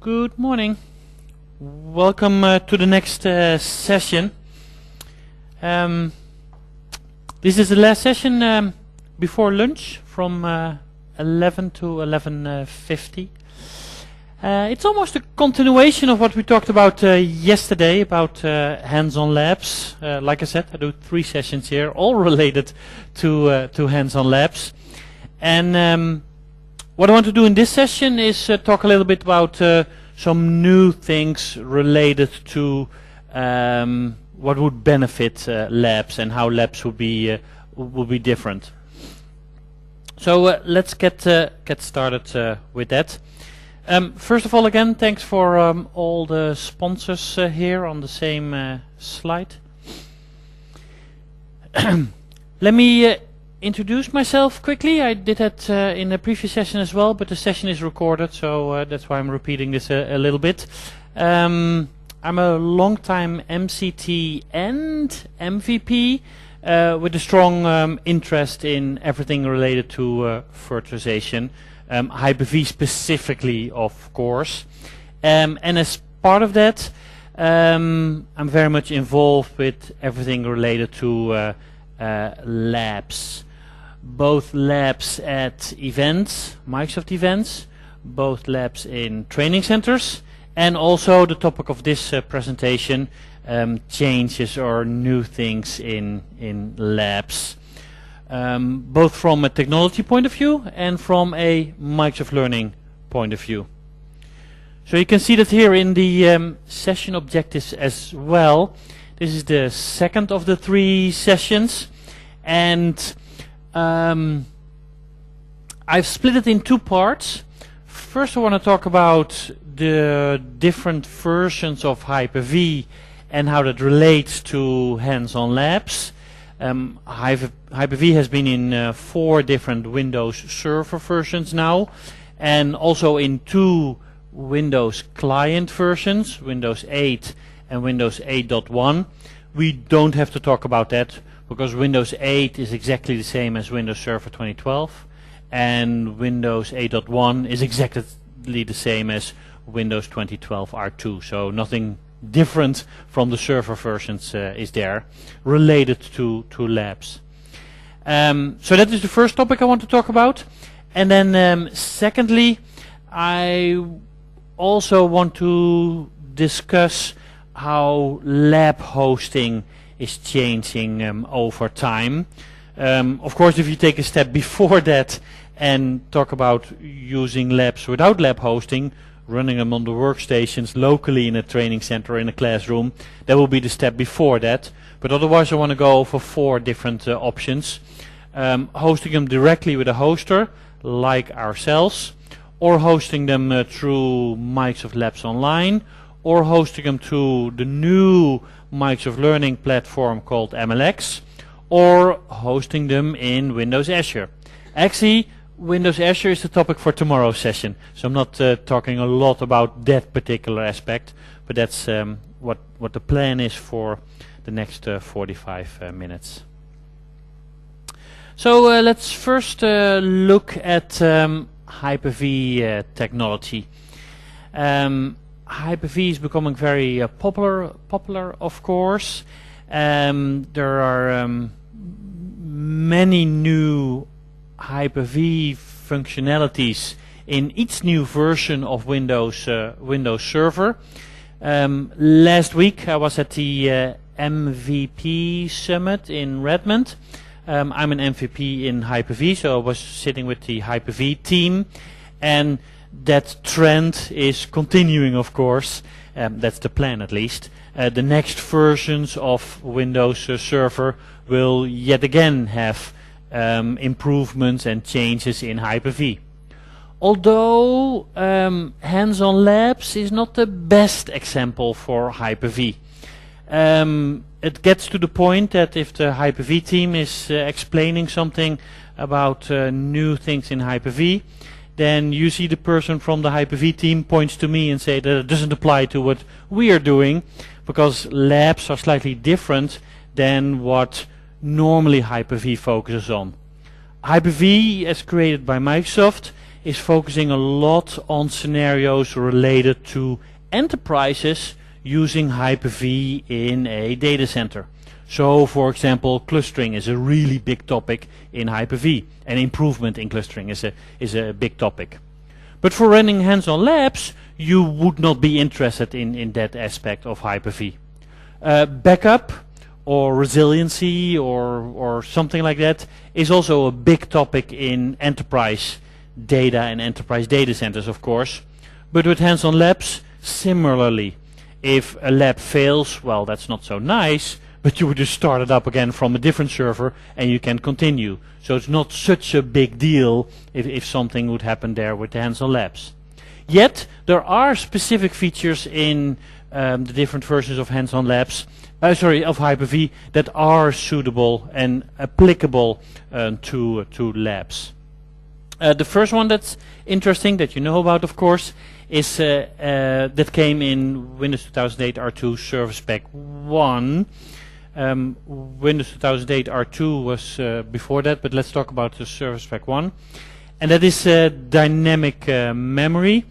Good morning. Welcome to the next session. This is the last session before lunch from 11 to 11:50. It's almost a continuation of what we talked about yesterday about hands-on labs. Like I said, I do 3 sessions here, all related to hands-on labs. And what I want to do in this session is talk a little bit about some new things related to what would benefit labs and how labs would be different. So let's get started with that. First of all, again, thanks for all the sponsors here on the same slide. Let me introduce myself quickly. I did that in the previous session as well, but the session is recorded, so that's why I'm repeating this a little bit. I'm a long-time MCT and MVP with a strong interest in everything related to virtualization, Hyper-V specifically, of course. And as part of that, I'm very much involved with everything related to labs. Both labs at events, Microsoft events, both labs in training centers, and also the topic of this presentation, changes or new things in labs. Both from a technology point of view and from a Microsoft Learning point of view. So you can see that here in the session objectives as well. This is the second of the 3 sessions, and I've split it in 2 parts. First I want to talk about the different versions of Hyper-V and how that relates to hands-on labs. Hyper-V has been in 4 different Windows Server versions now, and also in 2 Windows client versions, Windows 8 and Windows 8.1. We don't have to talk about that, because Windows 8 is exactly the same as Windows Server 2012, and Windows 8.1 is exactly the same as Windows 2012 R2. So nothing different from the server versions is there related to labs. So that is the first topic I want to talk about. And then secondly, I also want to discuss how lab hosting is changing over time. Of course, if you take a step before that and talk about using labs without lab hosting, running them on the workstations locally in a training center or in a classroom, that will be the step before that. But otherwise I want to go for 4 different options. Hosting them directly with a hoster like ourselves, or hosting them through Microsoft Labs Online, or hosting them to the new Microsoft Learning platform called MLX, or hosting them in Windows Azure. Actually, Windows Azure is the topic for tomorrow's session, so I'm not talking a lot about that particular aspect, but that's what the plan is for the next 45 minutes. So let's first look at Hyper-V technology. Hyper-V is becoming very popular, of course. There are many new Hyper-V functionalities in each new version of Windows Server. Last week I was at the MVP Summit in Redmond. I'm an MVP in Hyper-V, so I was sitting with the Hyper-V team, and that trend is continuing, of course. That's the plan, at least. The next versions of Windows Server will yet again have improvements and changes in Hyper-V. Although hands-on labs is not the best example for Hyper-V. It gets to the point that if the Hyper-V team is explaining something about new things in Hyper-V, then you see the person from the Hyper-V team points to me and say that it doesn't apply to what we are doing, because labs are slightly different than what normally Hyper-V focuses on. Hyper-V, as created by Microsoft, is focusing a lot on scenarios related to enterprises using Hyper-V in a data center. So, for example, clustering is a really big topic in Hyper-V, and improvement in clustering is a big topic. But for running hands-on labs, you would not be interested in that aspect of Hyper-V. Backup or resiliency or something like that is also a big topic in enterprise data and enterprise data centers, of course. But with hands-on labs, similarly, if a lab fails, well, that's not so nice, but you would just start it up again from a different server and you can continue. So it's not such a big deal if something would happen there with the hands-on labs. Yet, there are specific features in the different versions of hands-on labs, of Hyper-V, that are suitable and applicable to labs. The first one that's interesting, that you know about, of course, is that came in Windows 2008 R2 Service Pack 1. Windows 2008 R2 was before that, but let's talk about the Service Pack 1. And that is dynamic memory.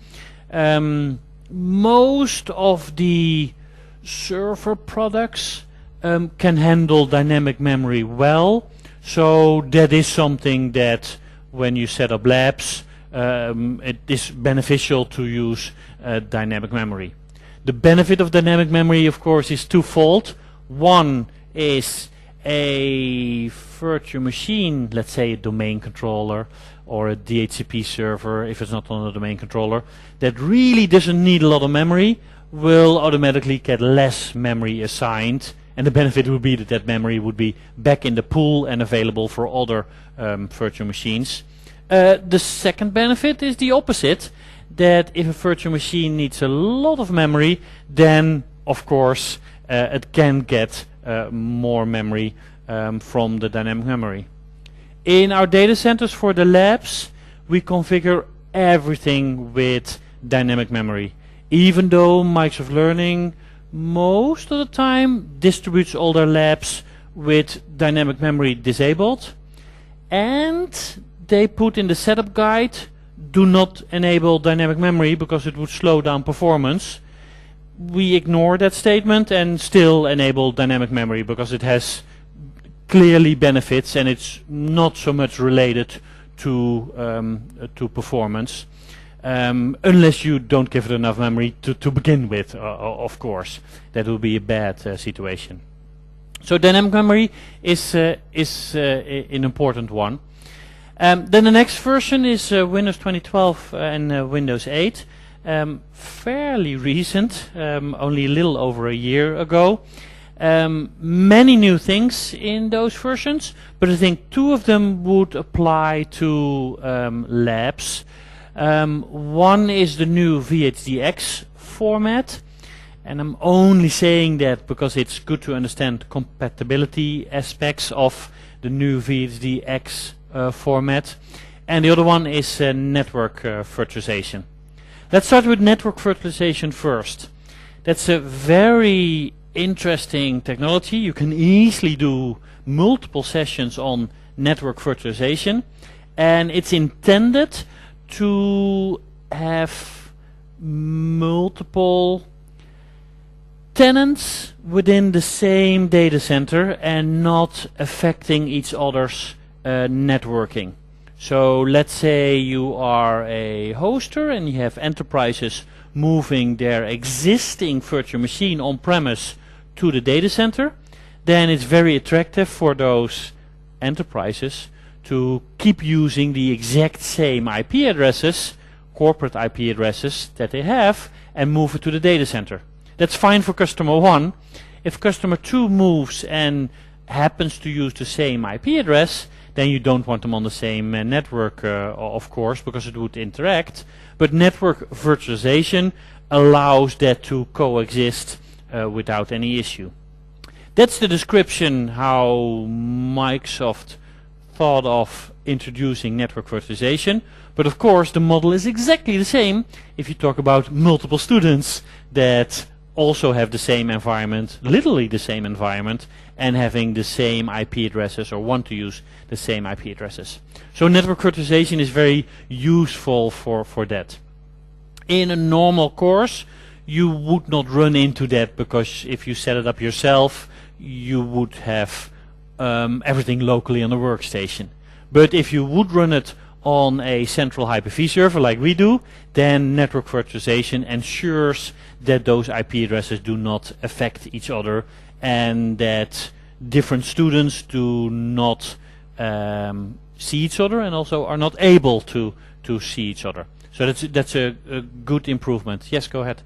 Most of the server products can handle dynamic memory well, so that is something that when you set up labs, it is beneficial to use dynamic memory. The benefit of dynamic memory, of course, is twofold. One is a virtual machine, let's say a domain controller or a DHCP server, if it's not on a domain controller, that really doesn't need a lot of memory, will automatically get less memory assigned, and the benefit would be that that memory would be back in the pool and available for other virtual machines. The second benefit is the opposite, that if a virtual machine needs a lot of memory, then of course it can get more memory from the dynamic memory. In our data centers for the labs, we configure everything with dynamic memory, even though Microsoft Learning most of the time distributes all their labs with dynamic memory disabled, and they put in the setup guide, do not enable dynamic memory because it would slow down performance. We ignore that statement and still enable dynamic memory because it has clearly benefits and it's not so much related to performance, unless you don't give it enough memory to begin with, of course. That will be a bad situation. So dynamic memory is an important one. Then the next version is Windows 2012 and Windows 8. Fairly recent, only a little over a year ago. Many new things in those versions, but I think two of them would apply to labs. One is the new VHDX format, and I'm only saying that because it's good to understand compatibility aspects of the new VHDX format. And the other one is network virtualization. Let's start with network virtualization first. That's a very interesting technology. You can easily do multiple sessions on network virtualization, and it's intended to have multiple tenants within the same data center and not affecting each other's networking. So let's say you are a hoster and you have enterprises moving their existing virtual machine on-premise to the data center, then it's very attractive for those enterprises to keep using the exact same IP addresses, corporate IP addresses that they have, and move it to the data center. That's fine for customer 1. If customer 2 moves and happens to use the same IP address, then you don't want them on the same network, of course, because it would interact. But network virtualization allows that to coexist without any issue. That's the description how Microsoft thought of introducing network virtualization. But of course, the model is exactly the same if you talk about multiple students that also have the same environment, literally the same environment, and having the same IP addresses or want to use the same IP addresses. So network virtualization is very useful for that. In a normal course, you would not run into that, because if you set it up yourself, you would have everything locally on the workstation. But if you would run it on a central Hyper-V server like we do, then network virtualization ensures that those IP addresses do not affect each other, and that different students do not see each other, and also are not able to see each other. So that's a good improvement. Yes, go ahead.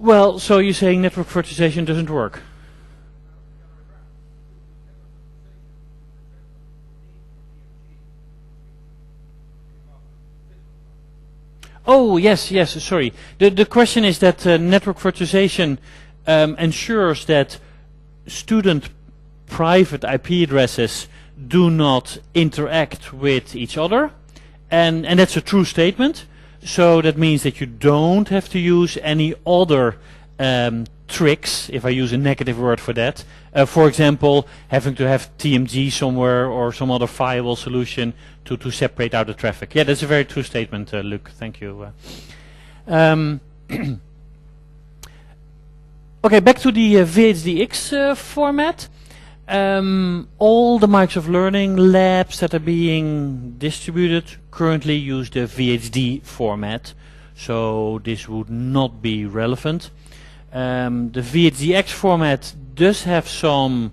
Well, so you're saying network virtualization doesn't work? Oh, yes, sorry. The question is that network virtualization ensures that student private IP addresses do not interact with each other, and that's a true statement. So that means that you don't have to use any other tricks, if I use a negative word for that. For example, having to have TMG somewhere or some other firewall solution to separate out the traffic. Yeah, that's a very true statement, Luc. Thank you. Okay, back to the VHDX format. All the Microsoft Learning labs that are being distributed currently use the VHD format, so this would not be relevant. The VHDX format does have some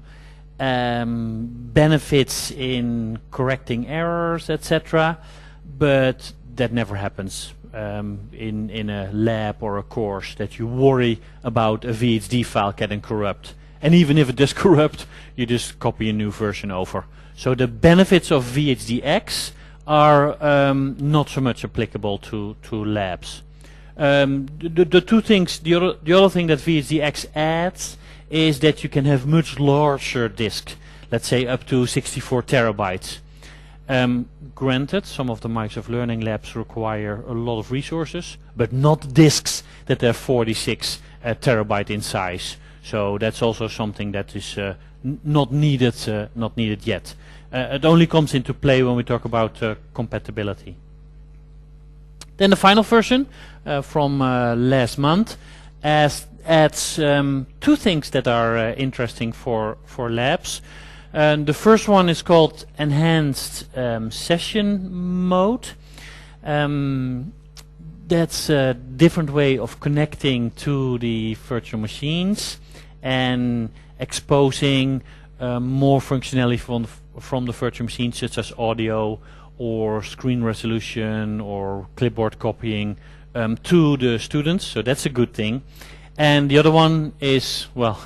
benefits in correcting errors, etc., but that never happens in a lab or a course, that you worry about a VHD file getting corrupt. And even if it does corrupt, you just copy a new version over. So the benefits of VHDX are not so much applicable to labs. The two things, the other thing that VHDX adds is that you can have much larger disks, let's say up to 64 terabytes. Granted, some of the Microsoft Learning labs require a lot of resources, but not disks that are 46 terabyte in size. So that's also something that is not needed yet. It only comes into play when we talk about compatibility. Then the final version from last month adds two things that are interesting for labs. And the first one is called Enhanced Session Mode. That's a different way of connecting to the virtual machines and exposing more functionality from the virtual machine, such as audio or screen resolution or clipboard copying to the students. So that's a good thing. And the other one is, well,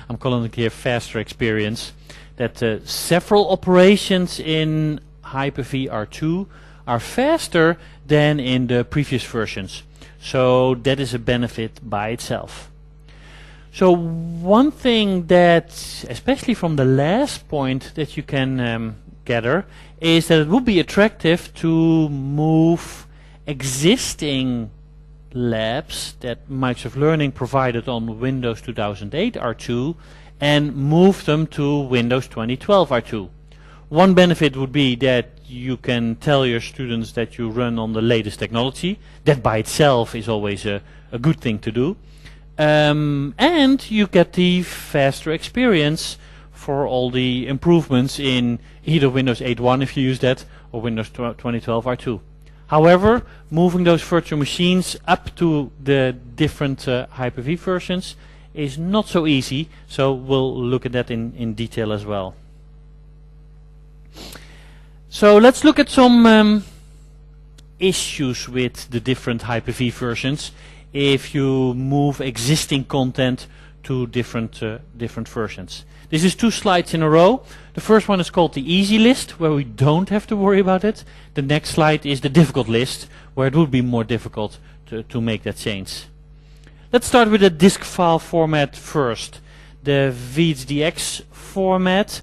I'm calling it here faster experience, that several operations in Hyper-V R2 are faster than in the previous versions. So that is a benefit by itself. So one thing that, especially from the last point, that you can gather is that it would be attractive to move existing labs that Microsoft Learning provided on Windows 2008 R2 and move them to Windows 2012 R2. One benefit would be that you can tell your students that you run on the latest technology. That by itself is always a good thing to do. And you get the faster experience for all the improvements in either Windows 8.1 if you use that, or Windows 2012 R2. However, moving those virtual machines up to the different Hyper-V versions is not so easy, so we'll look at that in detail as well. So let's look at some issues with the different Hyper-V versions if you move existing content to different versions. This is 2 slides in a row. The first one is called the easy list, where we don't have to worry about it. The next slide is the difficult list, where it would be more difficult to make that change. Let's start with the disk file format first. the VHDX format.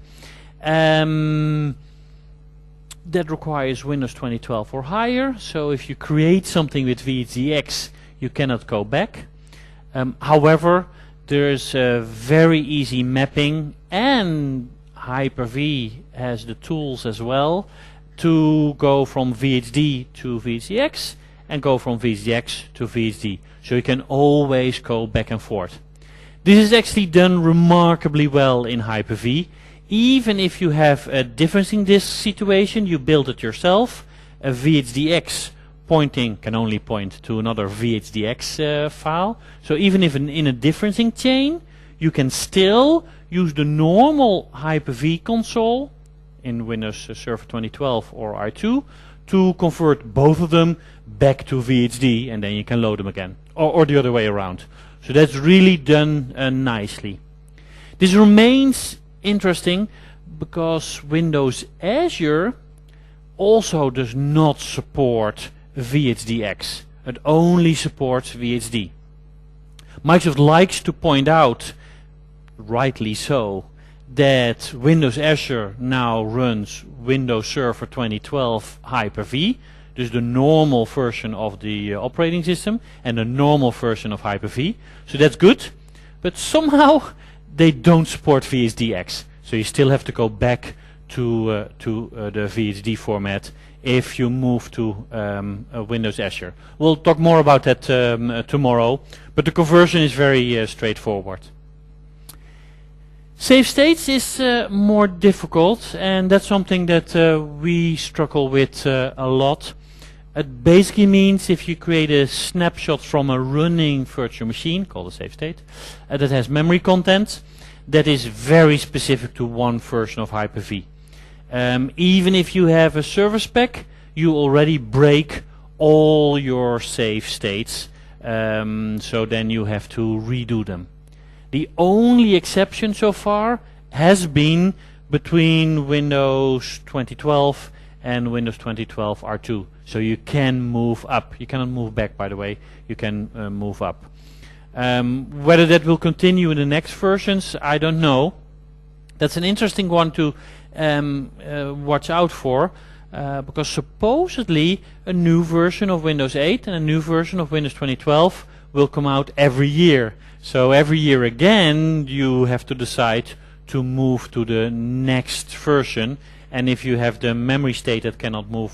That requires Windows 2012 or higher. So if you create something with VHDX, you cannot go back. However, there's a very easy mapping, and Hyper-V has the tools as well to go from VHD to VHDX and go from VHDX to VHD. So you can always go back and forth. This is actually done remarkably well in Hyper-V. Even if you have a differencing disk situation, you build it yourself. A VHDX pointing can only point to another VHDX file. So even if in a differencing chain, you can still use the normal Hyper-V console in Windows Server 2012 or R2 to convert both of them back to VHD, and then you can load them again, or the other way around. So that's really done nicely. This remains interesting because Windows Azure also does not support VHDX. It only supports VHD. Microsoft likes to point out, rightly so, that Windows Azure now runs Windows Server 2012 Hyper-V. Dus the normal version of the operating system and the normal version of Hyper-V. So that's good, but somehow they don't support VHDX. So you still have to go back to the VHD format if you move to Windows Azure. We'll talk more about that tomorrow, but the conversion is very straightforward. Save states is more difficult, and that's something that we struggle with a lot. It basically means if you create a snapshot from a running virtual machine, called a save state, that has memory content, that is very specific to one version of Hyper-V. Even if you have a service pack, you already break all your save states, so then you have to redo them. The only exception so far has been between Windows 2012 and Windows 2012 R2. So you can move up. You cannot move back, by the way. You can move up. Whether that will continue in the next versions, I don't know. That's an interesting one to watch out for, because supposedly a new version of Windows 8 and a new version of Windows 2012 will come out every year. So every year again you have to decide to move to the next version, and if you have the memory state that cannot move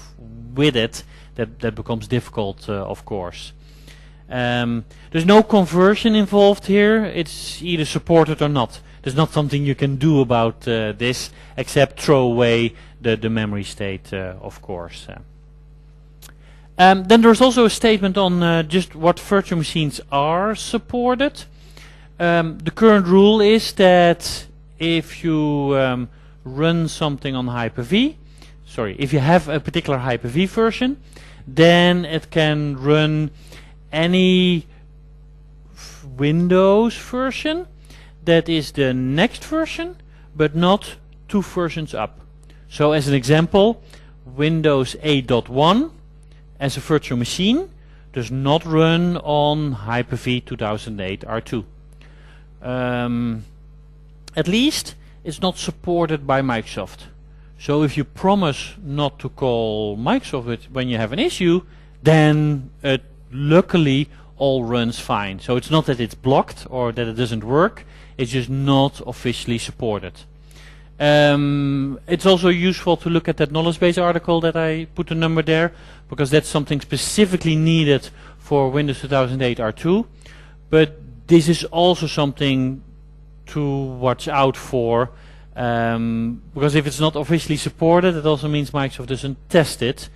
with it, that becomes difficult, of course. There's no conversion involved here. It's either supported or not. There's not something you can do about this except throw away the memory state, of course. Then there's also a statement on just what virtual machines are supported. The current rule is that if you run something on Hyper-V, if you have a particular Hyper-V version, then it can run any Windows version that is the next version, but not 2 versions up. So as an example, Windows 8.1 as a virtual machine does not run on Hyper-V 2008 R2. At least it's not supported by Microsoft. So if you promise not to call Microsoft when you have an issue, then it luckily all runs fine. So it's not that it's blocked or that it doesn't work, it's just not officially supported. It's also useful to look at that knowledge base article that I put a number there, because that's something specifically needed for Windows 2008 R2. But this is also something to watch out for, because if it's not officially supported, it also means Microsoft doesn't test it.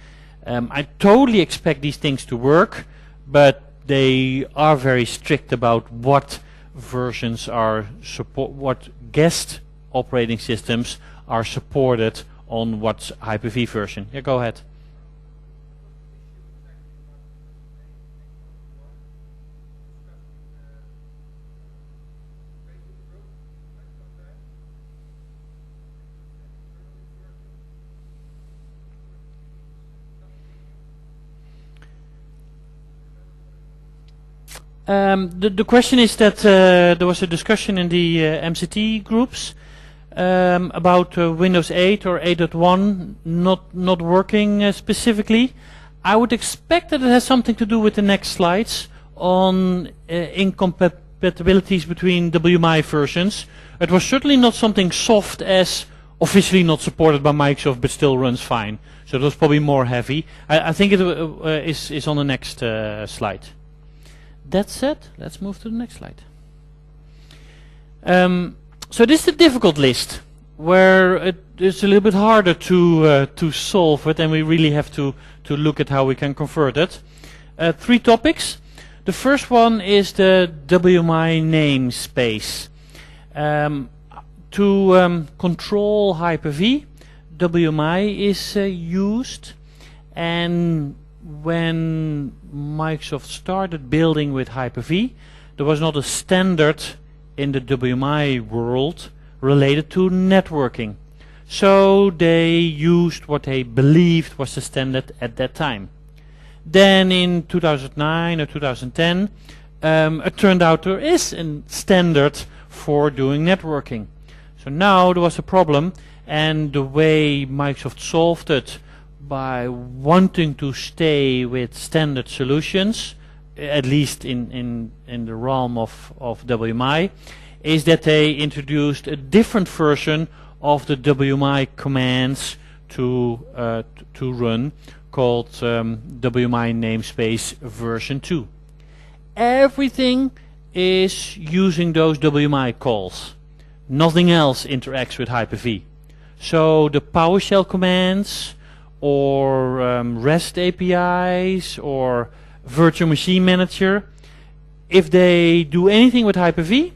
I totally expect these things to work, but they are very strict about what versions are what guest operating systems are supported on what Hyper-V version. Yeah, go ahead. The question is that there was a discussion in the MCT groups about Windows 8 or 8.1 not working specifically. I would expect that it has something to do with the next slides on incompatibilities between WMI versions. It was certainly not something soft as officially not supported by Microsoft but still runs fine. So it was probably more heavy. I think it is on the next slide. That said, let's move to the next slide. So this is the difficult list, where it is a little bit harder to solve it, and we really have to look at how we can convert it. 3 topics. The first one is the WMI namespace. To control Hyper-V, WMI is used, and when Microsoft started building with Hyper-V, there was not a standard in the WMI world related to networking. So they used what they believed was the standard at that time. Then in 2009 or 2010, it turned out there is a standard for doing networking. So now there was a problem, and the way Microsoft solved it by wanting to stay with standard solutions, at least in the realm of WMI, is that they introduced a different version of the WMI commands to run, called WMI namespace version 2. Everything is using those WMI calls. Nothing else interacts with Hyper-V. So the PowerShell commands, or REST APIs, or Virtual Machine Manager, if they do anything with Hyper-V,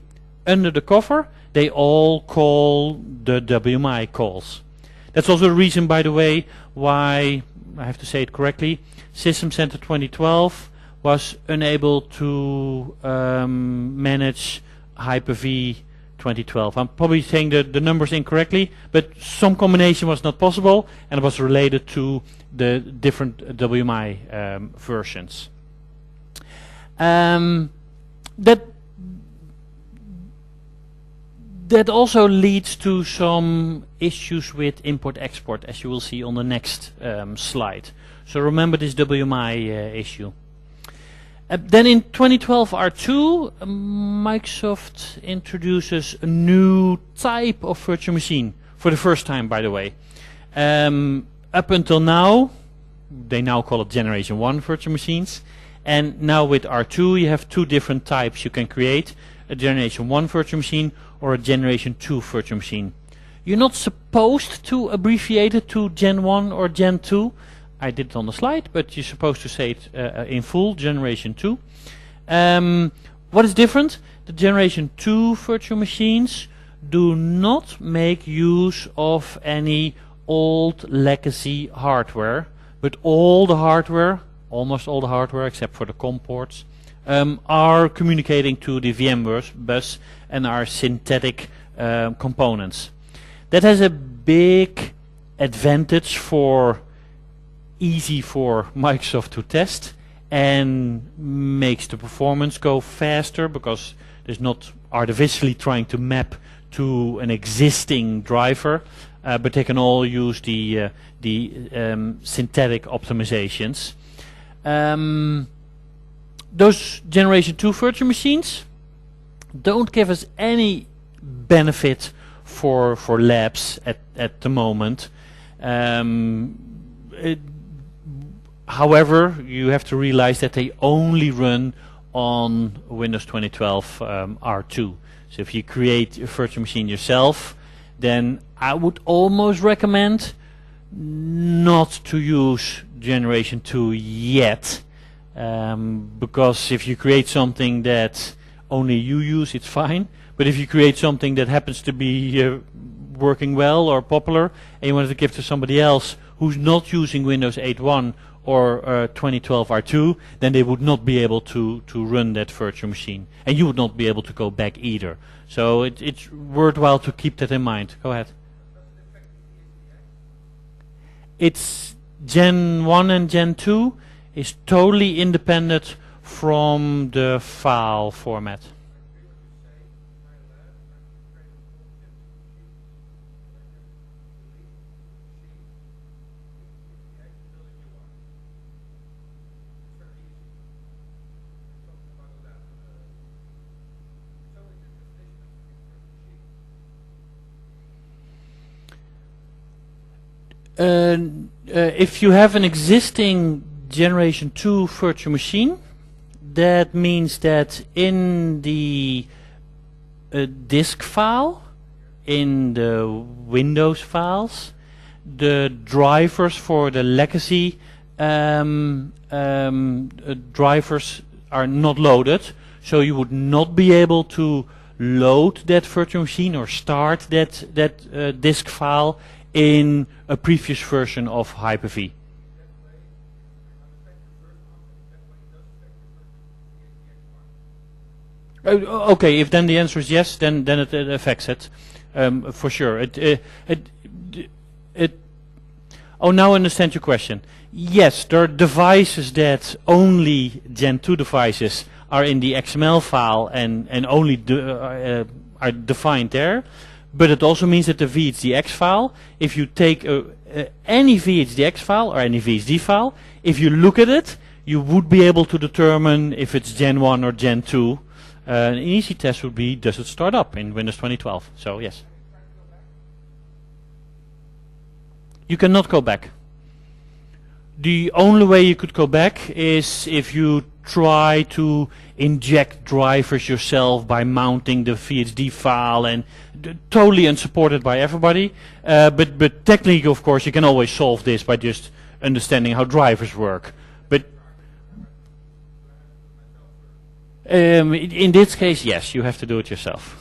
under the cover, they all call the WMI calls. That's also the reason, by the way, why, I have to say it correctly, System Center 2012 was unable to manage Hyper-V 2012. I'm probably saying the numbers incorrectly, but some combination was not possible, and it was related to the different WMI versions. That also leads to some issues with import-export, as you will see on the next slide. So remember this WMI issue. Then in 2012 R2, Microsoft introduces a new type of virtual machine, for the first time, by the way. Up until now, they now call it Generation 1 virtual machines. And now with R2 you have 2 different types you can create, a Generation 1 virtual machine or a Generation 2 virtual machine. You're not supposed to abbreviate it to Gen 1 or Gen 2. I did it on the slide, but you're supposed to say it in full, Generation 2. What is different? The Generation 2 virtual machines do not make use of any old legacy hardware, but all the hardware, almost all the hardware except for the COM ports, are communicating to the VM bus and are synthetic components. That has a big advantage for easy for Microsoft to test and makes the performance go faster, because there's not artificially trying to map to an existing driver, but they can all use the synthetic optimizations. Those Generation 2 virtual machines don't give us any benefit for labs at the moment. However, you have to realize that they only run on Windows 2012 R2. So if you create a virtual machine yourself, then I would almost recommend not to use Generation 2 yet, because if you create something that only you use, it's fine. But if you create something that happens to be working well or popular, and you want to give to somebody else who's not using Windows 8.1 or 2012 R2, then they would not be able to run that virtual machine, and you would not be able to go back either. So it's worthwhile to keep that in mind. Go ahead. It's Gen 1 and Gen 2 is totally independent from the file format. If you have an existing generation 2 virtual machine, that means that in the disk file, in the Windows files, the drivers for the legacy drivers are not loaded, so you would not be able to load that virtual machine or start that disk file in a previous version of Hyper-V. Okay, if then the answer is yes, then it affects it for sure. Oh, now I understand your question. Yes, there are devices that only Gen 2 devices are in the XML file and only are defined there. But it also means that the VHDX file, if you take any VHDX file or any VHD file, if you look at it, you would be able to determine if it's Gen 1 or Gen 2. An easy test would be, does it start up in Windows 2012? So yes. You cannot go back. The only way you could go back is if you try to inject drivers yourself by mounting the VHD file, and totally unsupported by everybody. But technically, of course, you can always solve this by just understanding how drivers work. But in this case, yes, you have to do it yourself.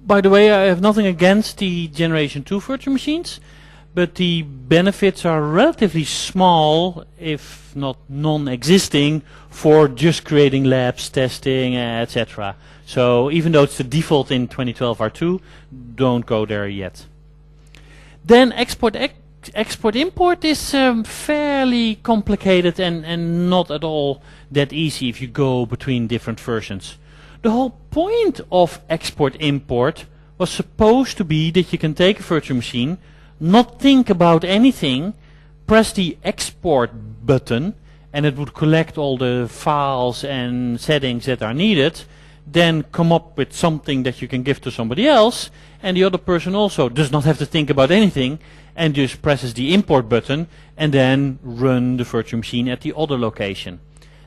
By the way, I have nothing against the Generation 2 virtual machines, but the benefits are relatively small, if not non-existing, for just creating labs, testing, etc. So even though it's the default in 2012 R2, don't go there yet. Then export-import is fairly complicated and not at all that easy if you go between different versions. The whole point of export-import was supposed to be that you can take a virtual machine, not think about anything, press the export button, and it would collect all the files and settings that are needed, then come up with something that you can give to somebody else, and the other person also does not have to think about anything and just presses the import button and then run the virtual machine at the other location.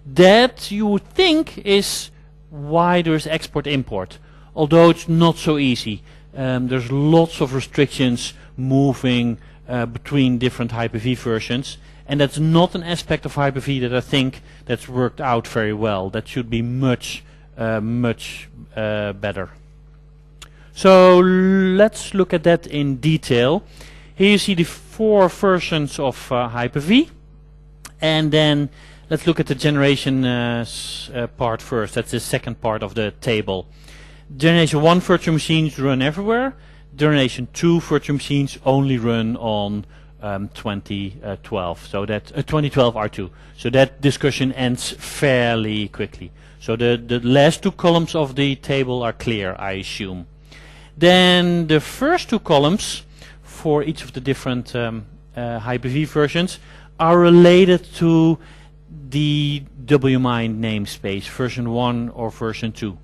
That, you would think, is why there's export-import, although it's not so easy. There's lots of restrictions moving between different Hyper-V versions, and that's not an aspect of Hyper-V that I think that's worked out very well. That should be much better. So let's look at that in detail. Here you see the 4 versions of Hyper-V, and then let's look at the generation part first. That's the second part of the table. Generation 1 virtual machines run everywhere. Generation 2 virtual machines only run on 2012. So that 2012 R2. So that discussion ends fairly quickly. So the last 2 columns of the table are clear, I assume. Then the first 2 columns for each of the different Hyper-V versions are related to the WMI namespace, version 1 or version 2.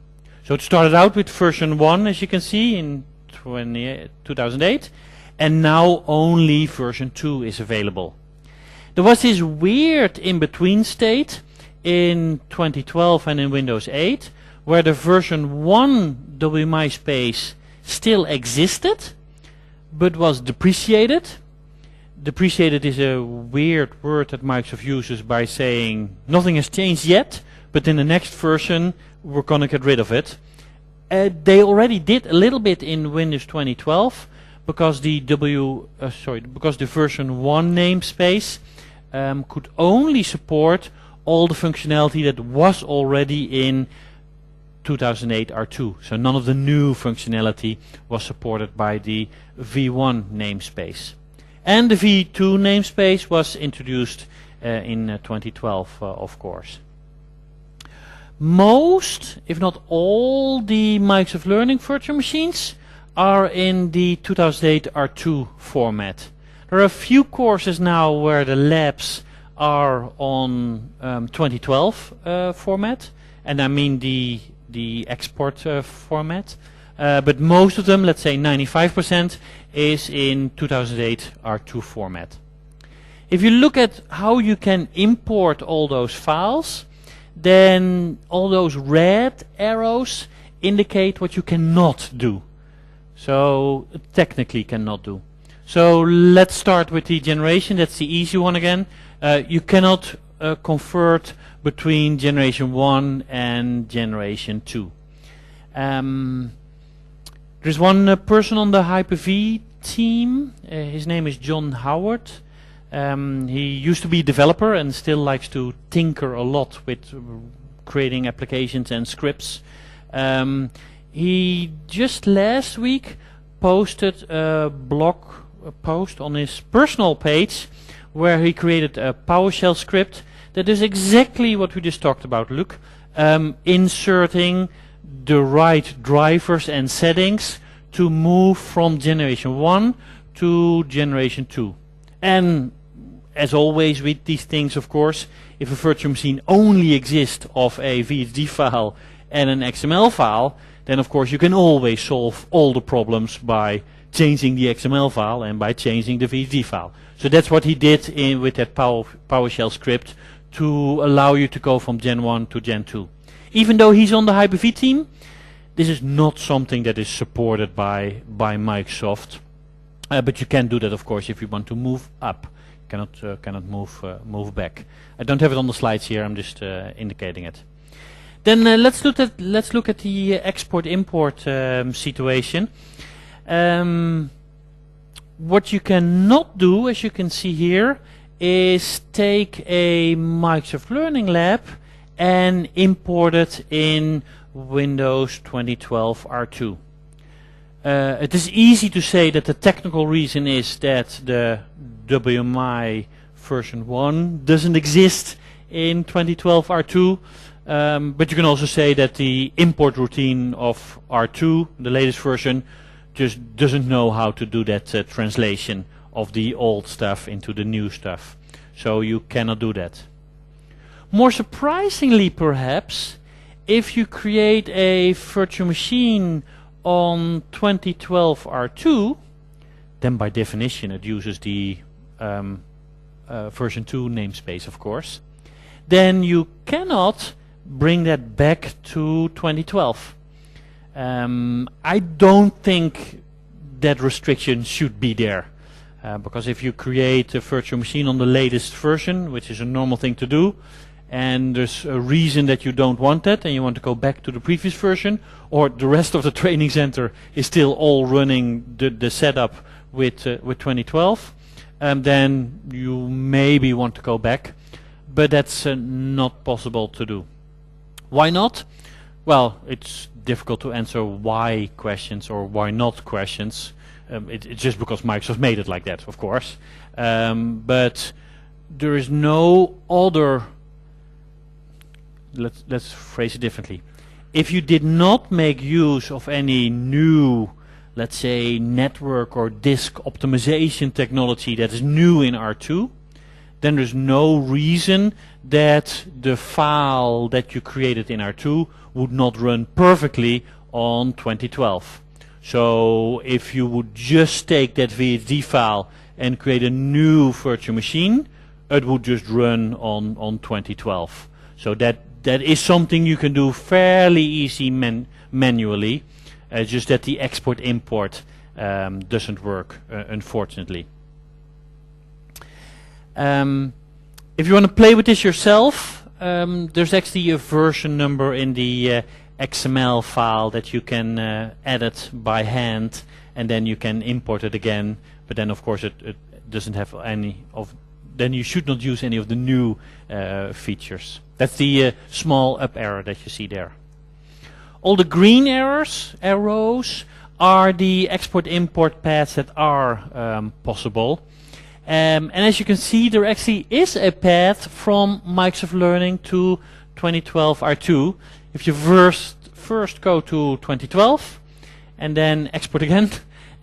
So it started out with version 1, as you can see, in 2008, and now only version 2 is available. There was this weird in-between state in 2012 and in Windows 8, where the version 1 WMI space still existed, but was depreciated. Depreciated is a weird word that Microsoft uses by saying nothing has changed yet, but in the next version we're going to get rid of it. They already did a little bit in Windows 2012 because the version 1 namespace could only support all the functionality that was already in 2008 R2. So none of the new functionality was supported by the V1 namespace. And the v2 namespace was introduced in 2012, of course. Most, if not all, the Microsoft Learning virtual machines are in the 2008 R2 format. There are a few courses now where the labs are on 2012 format, and I mean the export format. But most of them, let's say 95%, is in 2008 R2 format. If you look at how you can import all those files, then all those red arrows indicate what you cannot do. So technically cannot do. So let's start with the generation. That's the easy one again. You cannot convert between generation 1 and generation 2. There's one person on the Hyper-V team. His name is John Howard. He used to be a developer and still likes to tinker a lot with creating applications and scripts. He just last week posted a blog post on his personal page where he created a PowerShell script that is exactly what we just talked about, Luke. Inserting the right drivers and settings to move from generation 1 to generation 2. And as always with these things, of course, if a virtual machine only exists of a VHD file and an XML file, then of course you can always solve all the problems by changing the XML file and by changing the VHD file. So that's what he did with that PowerShell script to allow you to go from Gen 1 to Gen 2. Even though he's on the Hyper-V team, this is not something that is supported by Microsoft. But you can do that, of course, if you want to move up. Cannot move back. I don't have it on the slides here. I'm just indicating it. Then let's look at the export-import situation. What you cannot do, as you can see here, is take a Microsoft Learning Lab and import it in Windows 2012 R2. It is easy to say that the technical reason is that the WMI version 1 doesn't exist in 2012 R2, but you can also say that the import routine of R2, the latest version, just doesn't know how to do that translation of the old stuff into the new stuff. So you cannot do that. More surprisingly, perhaps, if you create a virtual machine on 2012 R2, then by definition it uses the version 2 namespace, of course, then you cannot bring that back to 2012. I don't think that restriction should be there, because if you create a virtual machine on the latest version, which is a normal thing to do, and there's a reason that you don't want that and you want to go back to the previous version, or the rest of the training center is still all running the setup with 2012, then you maybe want to go back, but that's not possible to do. Why not? Well, it's difficult to answer why questions or why not questions. It's just because Microsoft made it like that, of course. But there is no other. Let's phrase it differently. If you did not make use of any new, let's say, network or disk optimization technology that is new in R2, then there's no reason that the file that you created in R2 would not run perfectly on 2012. So if you would just take that VHD file and create a new virtual machine, it would just run on 2012. So that is something you can do fairly easy manually, just that the export-import doesn't work, unfortunately. If you want to play with this yourself, there's actually a version number in the XML file that you can edit by hand, and then you can import it again. But then, of course, it doesn't have any of. Then you should not use any of the new features. That's the small up arrow that you see there. All the green arrows are the export-import paths that are possible. And as you can see, there actually is a path from Microsoft Learning to 2012 R2. If you first go to 2012 and then export again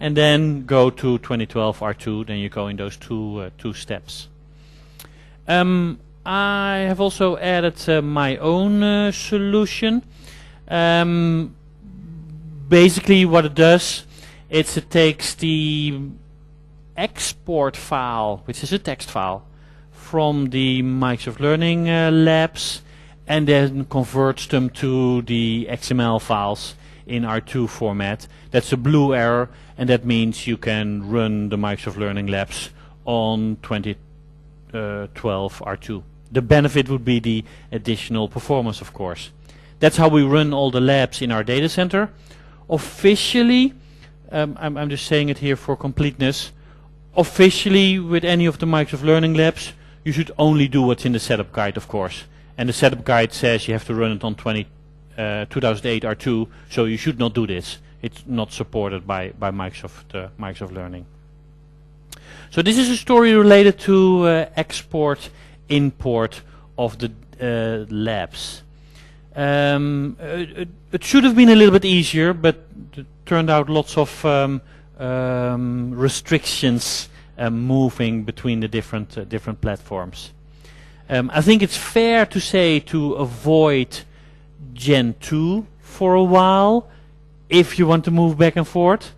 and then go to 2012 R2, then you go in those two steps. I have also added my own solution. Basically what it does, it takes the export file, which is a text file, from the Microsoft Learning labs, and then converts them to the XML files in R2 format. That's a blue arrow, and that means you can run the Microsoft Learning labs on 2012 R2. The benefit would be the additional performance, of course. That's how we run all the labs in our data center. Officially, I'm just saying it here for completeness, officially with any of the Microsoft Learning labs, you should only do what's in the setup guide, of course. And the setup guide says you have to run it on 2008 R2, so you should not do this. It's not supported by Microsoft Learning. So this is a story related to export, import of the labs. It should have been a little bit easier, but it turned out lots of restrictions moving between the different platforms. I think it's fair to say to avoid Gen 2 for a while if you want to move back and forth,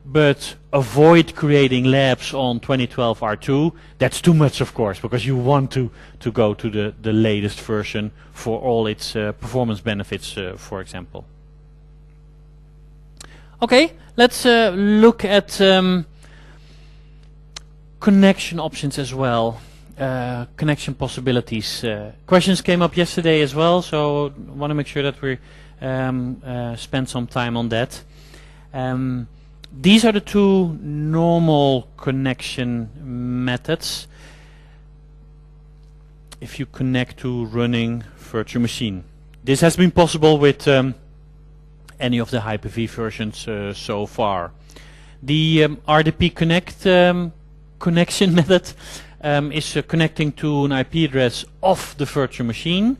but avoid creating labs on 2012 R2. That's too much, of course, because you want to go to the latest version for all its performance benefits, for example. Okay, let's look at connection options as well. Connection possibilities. Questions came up yesterday as well, so I want to make sure that we spend some time on that. These are the two normal connection methods if you connect to running virtual machine. This has been possible with any of the Hyper-V versions so far. The RDP Connect connection method is connecting to an IP address of the virtual machine,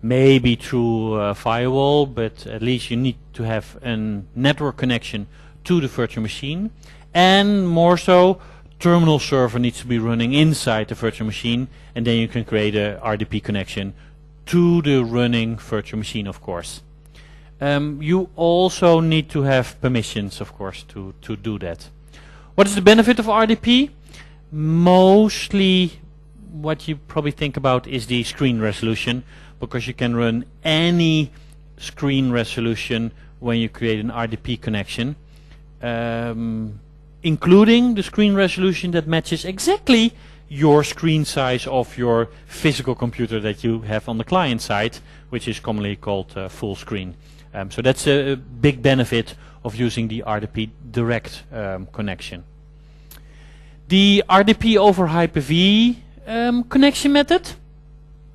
maybe through a firewall, but at least you need to have a network connection to the virtual machine, and more so, terminal server needs to be running inside the virtual machine, and then you can create a RDP connection to the running virtual machine, of course. You also need to have permissions, of course, to do that. What is the benefit of RDP? Mostly what you probably think about is the screen resolution, because you can run any screen resolution when you create an RDP connection, including the screen resolution that matches exactly your screen size of your physical computer that you have on the client side, which is commonly called full screen. So that's a big benefit of using the RDP direct connection. The RDP over Hyper-V connection method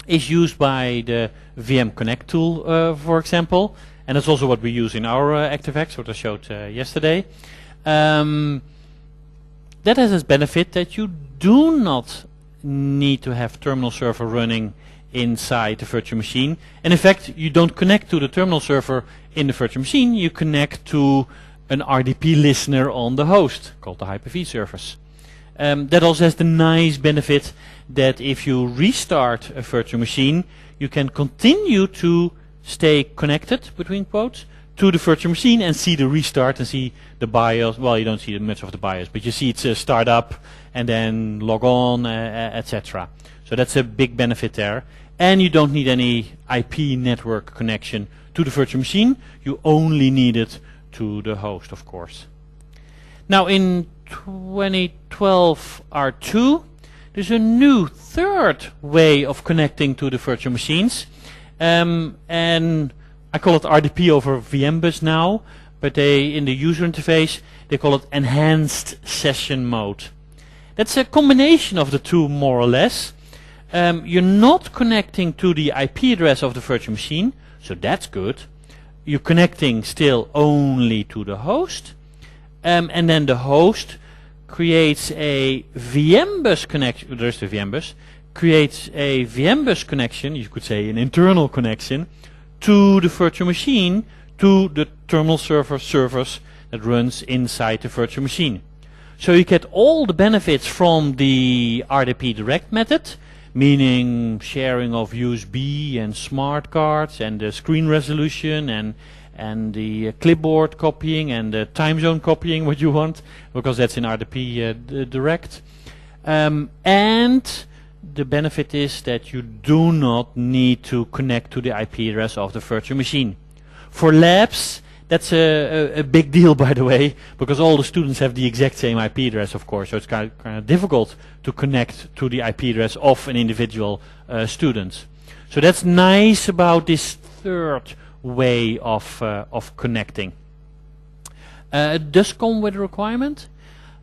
is used by the VM Connect tool, for example, and that's also what we use in our ActiveX, what I showed yesterday. That has its benefit that you do not need to have terminal server running inside the virtual machine, and in fact you don't connect to the terminal server in the virtual machine, you connect to an RDP listener on the host called the Hyper-V service. That also has the nice benefit that if you restart a virtual machine, you can continue to stay connected, between quotes, to the virtual machine and see the restart and see the BIOS. Well, you don't see much of the BIOS, but you see it's start up and then log on, etc. So that's a big benefit there. And you don't need any IP network connection to the virtual machine. You only need it to the host, of course. Now in 2012 R2, there's a new third way of connecting to the virtual machines. And I call it RDP over VMbus now, but they, in the user interface, they call it enhanced session mode. That's a combination of the two, more or less. You're not connecting to the IP address of the virtual machine, so that's good. You're connecting still only to the host, and then the host creates a VM bus connection. There's the VM bus. Creates a VM bus connection, you could say an internal connection, to the virtual machine, to the terminal servers that runs inside the virtual machine. So you get all the benefits from the RDP direct method, meaning sharing of USB and smart cards and the screen resolution and the clipboard copying and the time zone copying what you want, because that's in RDP direct. And the benefit is that you do not need to connect to the IP address of the virtual machine. For labs, that's a big deal, by the way, because all the students have the exact same IP address, of course, so it's kind of difficult to connect to the IP address of an individual student. So that's nice about this third way of connecting. It does come with a requirement,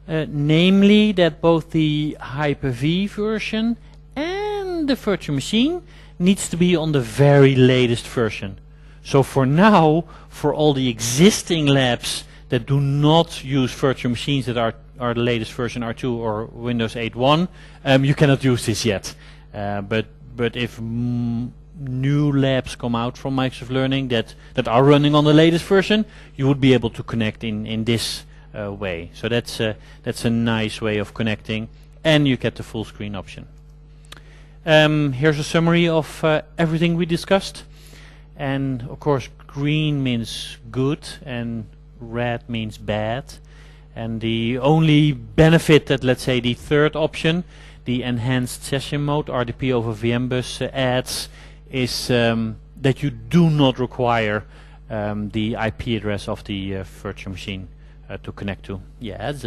namely that both the Hyper-V version and the virtual machine needs to be on the very latest version. So for now, for all the existing labs that do not use virtual machines that are the latest version R2 or Windows 8.1, you cannot use this yet. But if new labs come out from Microsoft Learning that are running on the latest version, you would be able to connect in this way. So that's a nice way of connecting, and you get the full screen option. Here's a summary of everything we discussed. And of course green means good and red means bad. And the only benefit that, let's say, the third option, the enhanced session mode RDP over VM bus adds, is that you do not require the IP address of the virtual machine to connect to. Yes.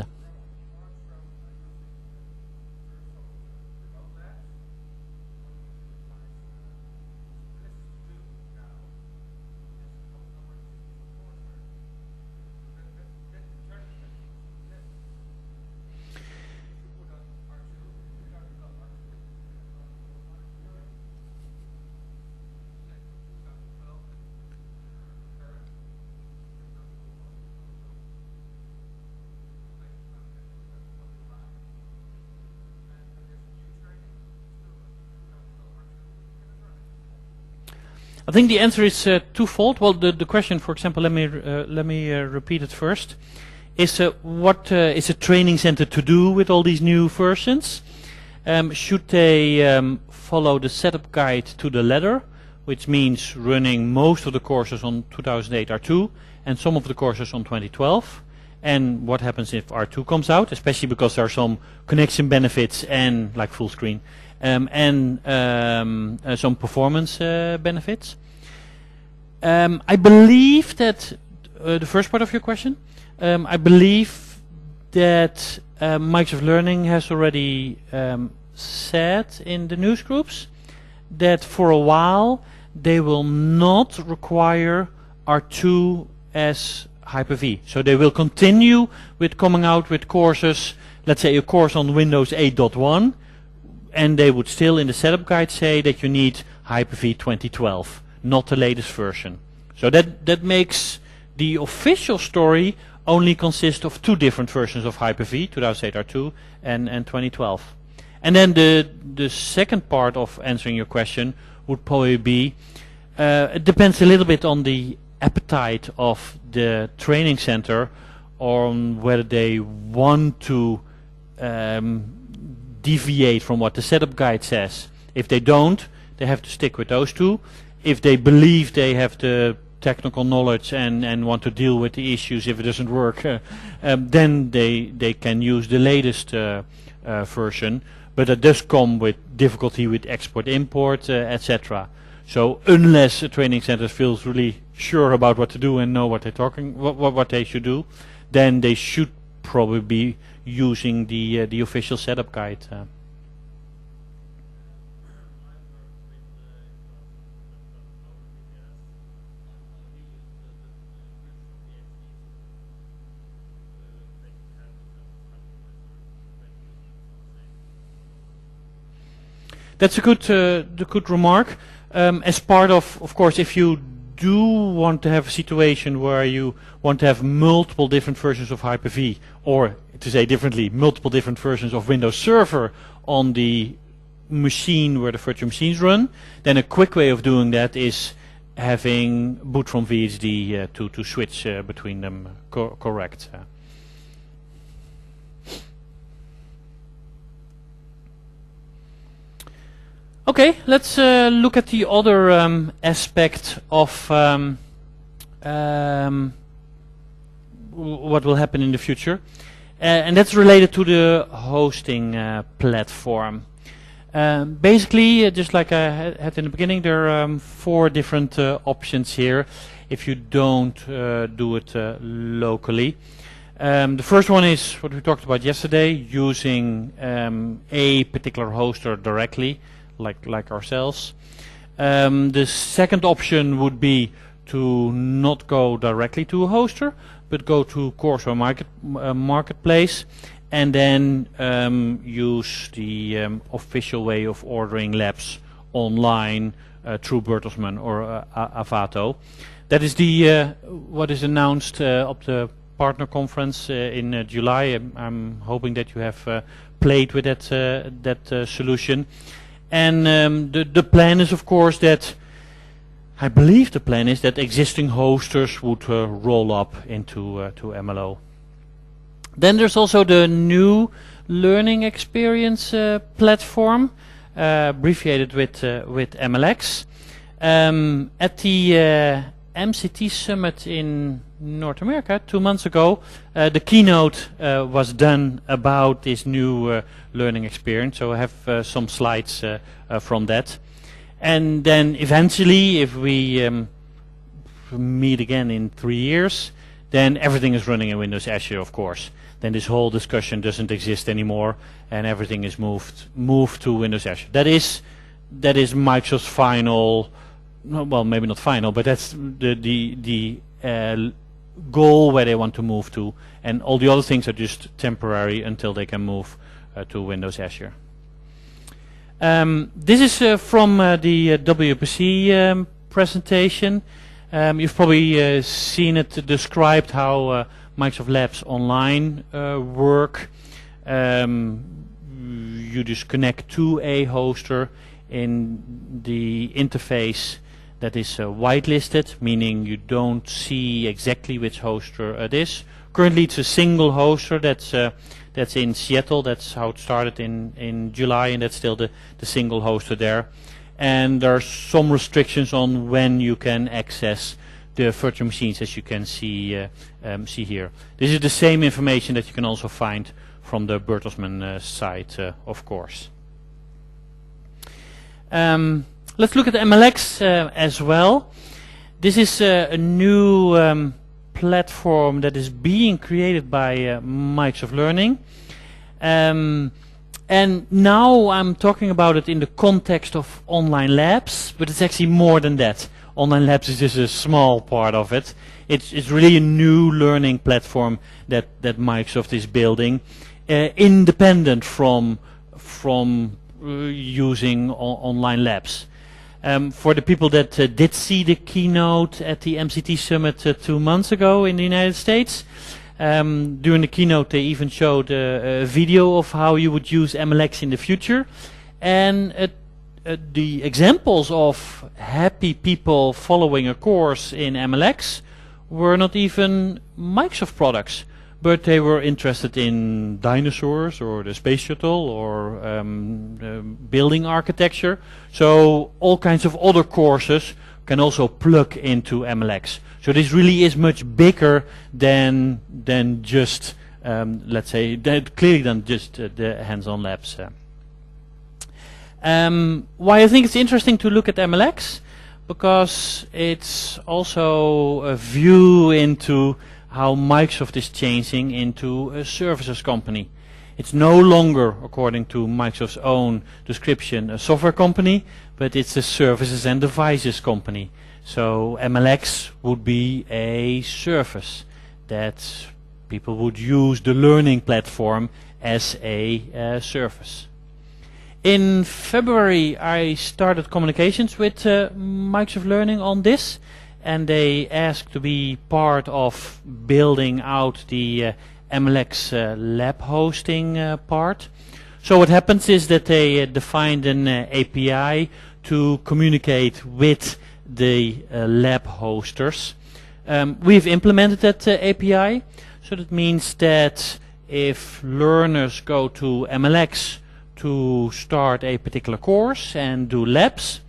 I think the answer is twofold. Well, the question, for example, let me repeat it first. Is what is a training center to do with all these new versions? Should they follow the setup guide to the letter, which means running most of the courses on 2008 R2 and some of the courses on 2012? And what happens if R2 comes out, especially because there are some connection benefits and like full screen. And some performance benefits. I believe that the first part of your question, I believe that Microsoft Learning has already said in the news groups that for a while they will not require R2 as Hyper-V. So they will continue with coming out with courses, let's say a course on Windows 8.1, and they would still in the setup guide say that you need Hyper-V 2012, not the latest version. So that makes the official story only consist of two different versions of Hyper-V, 2008 R2 and 2012. And then the second part of answering your question would probably be, it depends a little bit on the appetite of the training center on whether they want to deviate from what the setup guide says. If they don't, they have to stick with those two. If they believe they have the technical knowledge and want to deal with the issues if it doesn't work, then they can use the latest version. But it does come with difficulty with export import, etc. So unless a training center feels really sure about what to do and know what what they should do, then they should probably be using the official setup guide. That's a good remark. As part of course, if you do want to have a situation where you want to have multiple different versions of Hyper-V, or to say differently, multiple different versions of Windows Server on the machine where the virtual machines run, then a quick way of doing that is having boot from VHD to switch between them correct. Okay, let's look at the other aspect of what will happen in the future, and that's related to the hosting platform. Basically, just like I had in the beginning, there are 4 different options here if you don't do it locally. The first one is what we talked about yesterday, using a particular hoster directly, like ourselves. The second option would be to not go directly to a hoster, but go to Corso Marketplace, and then use the official way of ordering labs online through Bertelsmann or Avato. That is the what is announced at the partner conference in July. I'm hoping that you have played with that solution. And the plan is, of course, that I believe the plan is that existing hosters would roll up into to MLO. Then there's also the new learning experience platform, abbreviated with MLX. At the MCT Summit in North America 2 months ago, the keynote was done about this new learning experience. So I have some slides from that. And then eventually, if we meet again in 3 years, then everything is running in Windows Azure, of course. Then this whole discussion doesn't exist anymore, and everything is moved to Windows Azure. That is Microsoft's final, well, maybe not final, but that's the goal where they want to move to, and all the other things are just temporary until they can move to Windows Azure. This is from the WPC presentation. You've probably seen it described how Microsoft Labs Online work. You just connect to a hoster in the interface that is whitelisted, meaning you don't see exactly which hoster it is. Currently it's a single hoster that's in Seattle. That's how it started in July, and that's still the single hoster there. And there are some restrictions on when you can access the virtual machines, as you can see here. This is the same information that you can also find from the Bertelsmann site, of course. Let's look at MLX as well. This is a new platform that is being created by Microsoft Learning. And now I'm talking about it in the context of online labs, but it's actually more than that. Online labs is just a small part of it. It's really a new learning platform that Microsoft is building, independent from using online labs. For the people that did see the keynote at the MCT Summit 2 months ago in the United States, during the keynote they even showed a video of how you would use MLX in the future, and the examples of happy people following a course in MLX were not even Microsoft products, but they were interested in dinosaurs or the space shuttle or building architecture. So all kinds of other courses can also plug into MLX. So this really is much bigger than just, let's say, clearly than just the hands-on labs. Why I think it's interesting to look at MLX, because it's also a view into how Microsoft is changing into a services company. It's no longer, according to Microsoft's own description, a software company, but it's a services and devices company. So MLX would be a service that people would use the learning platform as a service. In February I started communications with Microsoft Learning on this, and they ask to be part of building out the MLX lab hosting part. So what happens is that they defined an API to communicate with the lab hosters. We've implemented that API, so that means that if learners go to MLX to start a particular course and do labs,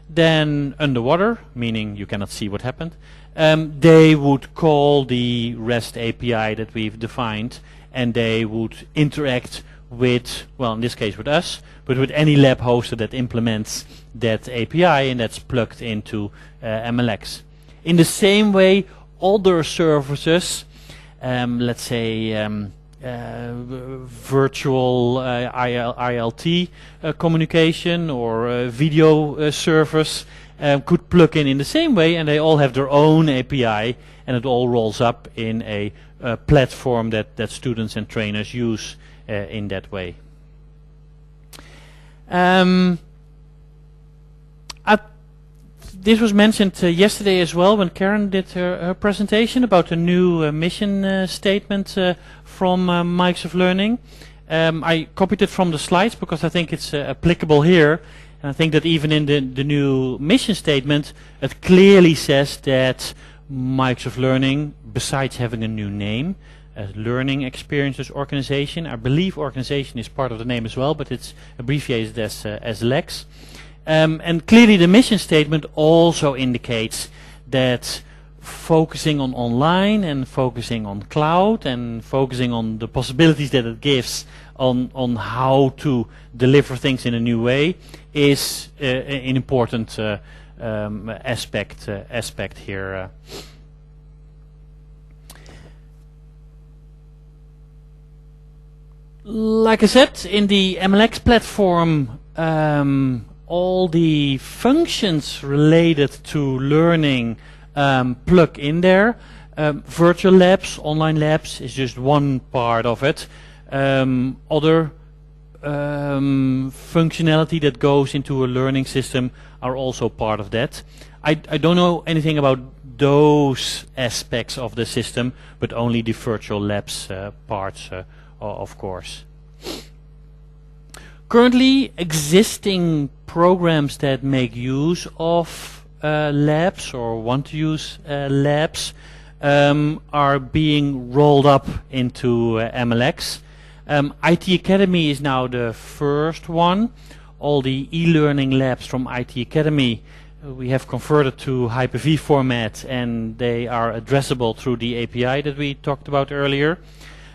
then underwater, meaning you cannot see what happened, they would call the REST API that we've defined, and they would interact with, well, in this case with us, but with any lab hoster that implements that API and that's plugged into MLX. In the same way, other services, let's say virtual ILT communication or video servers could plug in the same way, and they all have their own API, and it all rolls up in a platform that students and trainers use in that way. This was mentioned yesterday as well when Karen did her presentation about the new mission statement from Microsoft Learning. I copied it from the slides because I think it's applicable here. And I think that even in the new mission statement, it clearly says that Microsoft Learning, besides having a new name, a Learning Experiences Organization, I believe organization is part of the name as well, but it's abbreviated as LEX. And clearly the mission statement also indicates that focusing on online and focusing on cloud and focusing on the possibilities that it gives on how to deliver things in a new way is an important aspect here. Like I said, in the MLX platform, all the functions related to learning plug in there. Virtual labs, online labs is just one part of it. Other functionality that goes into a learning system are also part of that. I don't know anything about those aspects of the system, but only the virtual labs parts, of course. Currently, existing programs that make use of labs or want to use labs are being rolled up into MLX. IT Academy is now the first one. All the e-learning labs from IT Academy we have converted to Hyper-V format, and they are addressable through the API that we talked about earlier.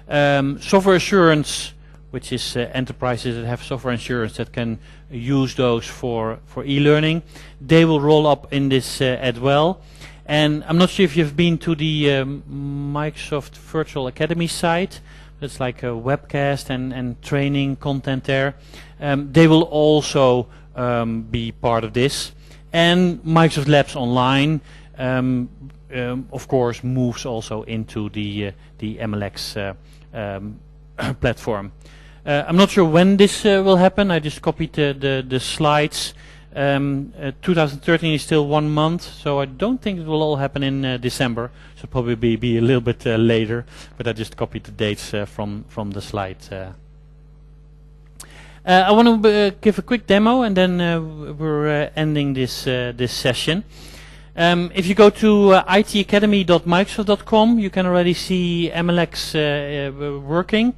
Software assurance, which is enterprises that have software insurance that can use those for e-learning. They will roll up in this as well. And I'm not sure if you've been to the Microsoft Virtual Academy site. It's like a webcast and training content there. They will also be part of this. And Microsoft Labs Online, of course, moves also into the MLX platform. I'm not sure when this will happen. I just copied the slides. 2013 is still 1 month, so I don't think it will all happen in December. So probably be a little bit later, but I just copied the dates from the slide. I want to give a quick demo, and then we're ending this session. If you go to itacademy.microsoft.com, you can already see MLX working.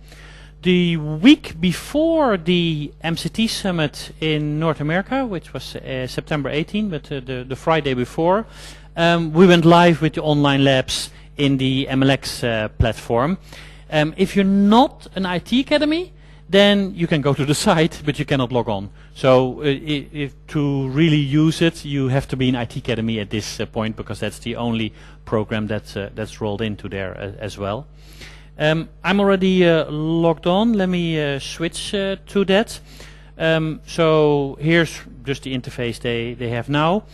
The week before the MCT Summit in North America, which was September 18, but the Friday before, we went live with the online labs in the MLX platform. If you're not an IT Academy, then you can go to the site, but you cannot log on. So if to really use it, you have to be an IT Academy at this point, because that's the only program that's rolled into there as well. I'm already logged on. Let me switch to that. So here's just the interface they have now.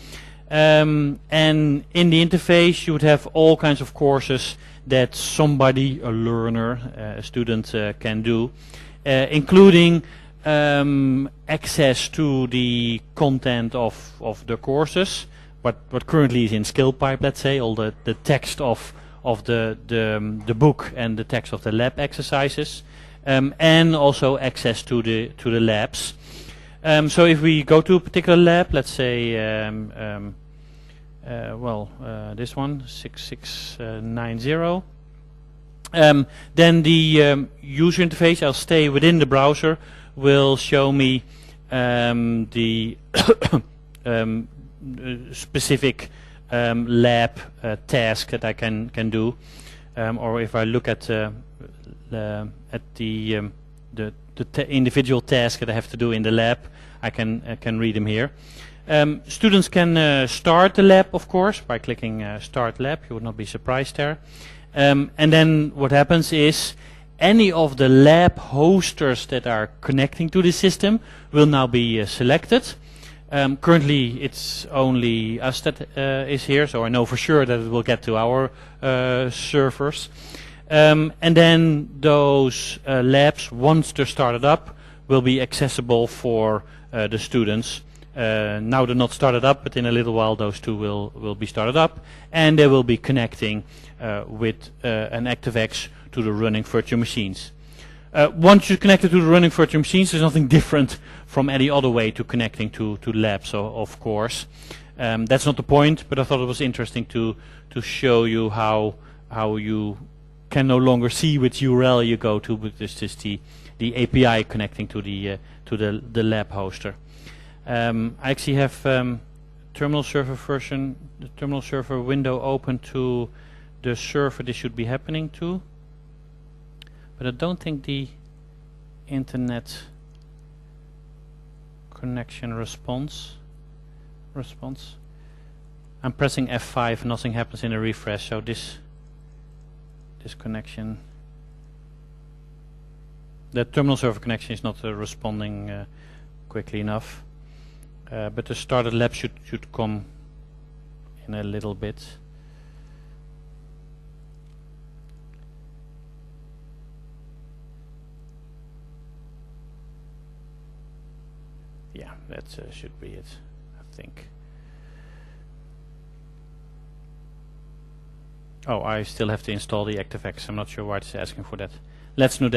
And in the interface you would have all kinds of courses that somebody, a learner, a student can do, including access to the content of the courses what currently is in SkillPipe, let's say, all the text of the book and the text of the lab exercises, and also access to the labs. So if we go to a particular lab, let's say this one 6690, then the user interface, I'll stay within the browser, will show me the specific lab task that I can do, or if I look at the individual task that I have to do in the lab, I can read them here. Students can start the lab, of course, by clicking Start Lab. You would not be surprised there. And then what happens is any of the lab hosters that are connecting to the system will now be selected. Currently it's only us that is here, so I know for sure that it will get to our servers. And then those labs, once they're started up, will be accessible for the students. Now they're not started up, but in a little while those two will be started up, and they will be connecting with an ActiveX to the running virtual machines. Once you're connected to the running virtual machines, there's nothing different from any other way to connecting to labs, of course. That's not the point, but I thought it was interesting to show you how you can no longer see which URL you go to, but this is the API connecting to the lab hoster. I actually have terminal server version, the terminal server window open to the server this should be happening to, but I don't think the internet connection response. I'm pressing F5, nothing happens in a refresh, so this connection, the terminal server connection is not responding quickly enough. But the started lab should come in a little bit. Yeah, that should be it, I think. Oh, I still have to install the ActiveX. I'm not sure why it's asking for that. Let's not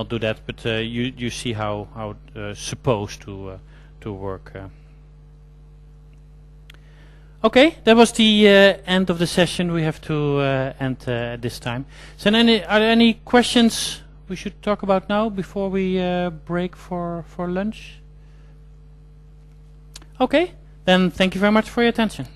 do that. But you see how it's supposed to work. Okay, that was the end of the session. We have to end at this time. So, are there any questions we should talk about now before we break for lunch? Okay, then thank you very much for your attention.